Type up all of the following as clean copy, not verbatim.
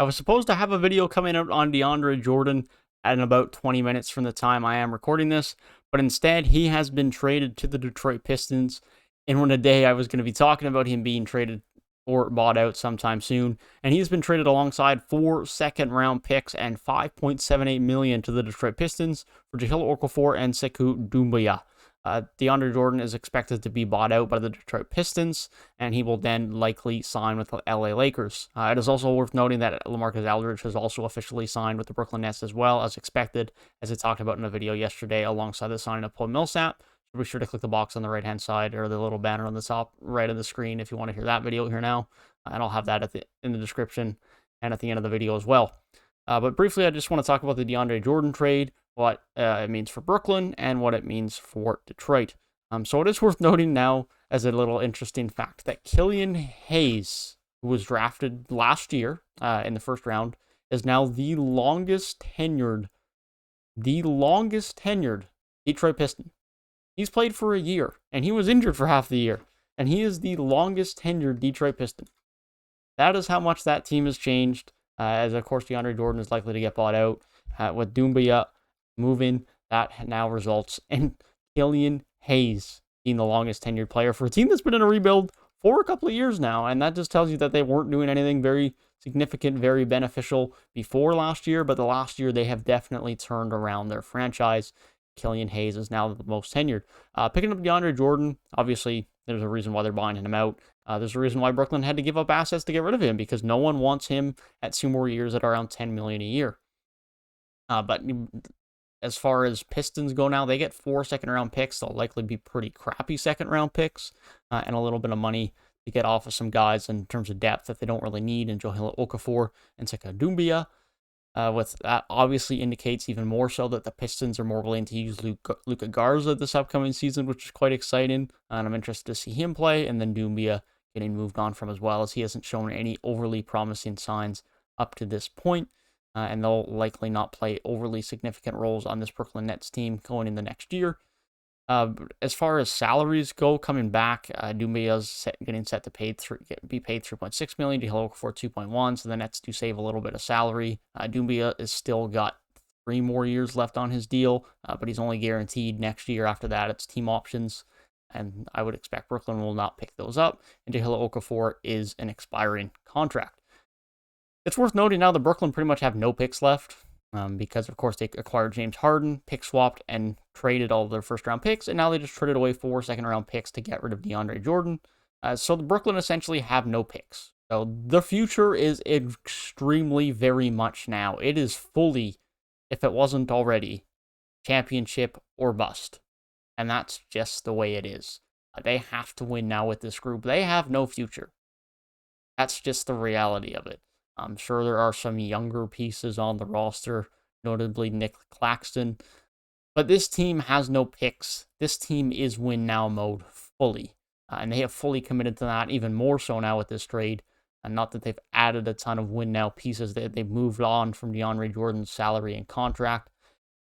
I was supposed to have a video coming out on DeAndre Jordan in about 20 minutes from the time I am recording this, but instead he has been traded to the Detroit Pistons. And on a day I was going to be talking about him being traded or bought out sometime soon, and he's been traded alongside 4 second-round picks and $5.78 million to the Detroit Pistons for Jahlil, Okafor, and Sekou Doumbouya. DeAndre Jordan is expected to be bought out by the Detroit Pistons, and he will then likely sign with the LA Lakers. It is also worth noting that LaMarcus Aldridge has also officially signed with the Brooklyn Nets as well, as expected, as I talked about in a video yesterday, alongside the signing of Paul Millsap. So be sure to click the box on the right-hand side, or the little banner on the top right of the screen if you want to hear that video here now, and I'll have that in the description and at the end of the video as well. But briefly, I just want to talk about the DeAndre Jordan trade, what it means for Brooklyn, and what it means for Detroit. So it is worth noting now, as a little interesting fact, that Killian Hayes, who was drafted last year in the first round, is now the longest tenured Detroit Piston. He's played for a year, and he was injured for half the year, and he is the longest tenured Detroit Piston. That is how much that team has changed. As of course DeAndre Jordan is likely to get bought out. With Doumbouya moving, that now results in Killian Hayes being the longest tenured player for a team that's been in a rebuild for a couple of years now, and that just tells you that they weren't doing anything very significant, very beneficial before last year, but the last year they have definitely turned around their franchise. Killian Hayes is now the most tenured. Picking up DeAndre Jordan, obviously there's a reason why they're buying him out. There's a reason why Brooklyn had to give up assets to get rid of him, because no one wants him at 2 more years at around $10 million a year. But as far as Pistons go now, they get 4 second-round picks. They'll likely be pretty crappy second-round picks, and a little bit of money to get off of some guys in terms of depth that they don't really need, in Jahlil, Okafor, and Sekou Doumbouya. With that obviously indicates even more so that the Pistons are more willing to use Luka Garza this upcoming season, which is quite exciting, and I'm interested to see him play, and then Doumbouya getting moved on from as well, as he hasn't shown any overly promising signs up to this point, and they'll likely not play overly significant roles on this Brooklyn Nets team going in the next year. As far as salaries go, coming back, Doumbouya's getting set to be paid $3.6 million, Jahlil for $2.1 million, so the Nets do save a little bit of salary. Doumbouya has still got 3 more years left on his deal, but he's only guaranteed next year. After that, it's team options, and I would expect Brooklyn will not pick those up, and Jahlil Okafor is an expiring contract. It's worth noting now that Brooklyn pretty much have no picks left, because of course they acquired James Harden, pick swapped, and traded all of their first-round picks, and now they just traded away 4 second-round picks to get rid of DeAndre Jordan. So the Brooklyn essentially have no picks. So the future is extremely very much now. It is fully, if it wasn't already, championship or bust. And that's just the way it is. They have to win now with this group. They have no future. That's just the reality of it. I'm sure there are some younger pieces on the roster, notably Nick Claxton, but this team has no picks. This team is win now mode fully, and they have fully committed to that, even more so now with this trade. And not that they've added a ton of win now pieces, they've moved on from DeAndre Jordan's salary and contract,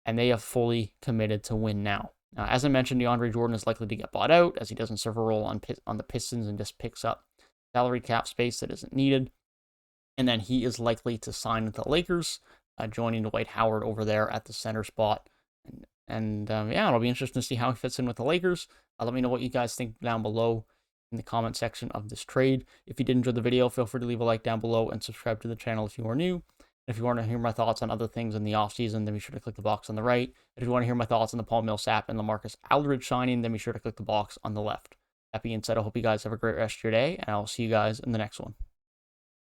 and they have fully committed to win now. As I mentioned, DeAndre Jordan is likely to get bought out, as he doesn't serve a role on the Pistons and just picks up salary cap space that isn't needed. And then he is likely to sign with the Lakers, joining Dwight Howard over there at the center spot. And yeah, it'll be interesting to see how he fits in with the Lakers. Let me know what you guys think down below in the comment section of this trade. If you did enjoy the video, feel free to leave a like down below and subscribe to the channel if you are new. If you want to hear my thoughts on other things in the offseason, then be sure to click the box on the right. If you want to hear my thoughts on the Paul Millsap and LaMarcus Aldridge signing, then be sure to click the box on the left. That being said, I hope you guys have a great rest of your day, and I'll see you guys in the next one.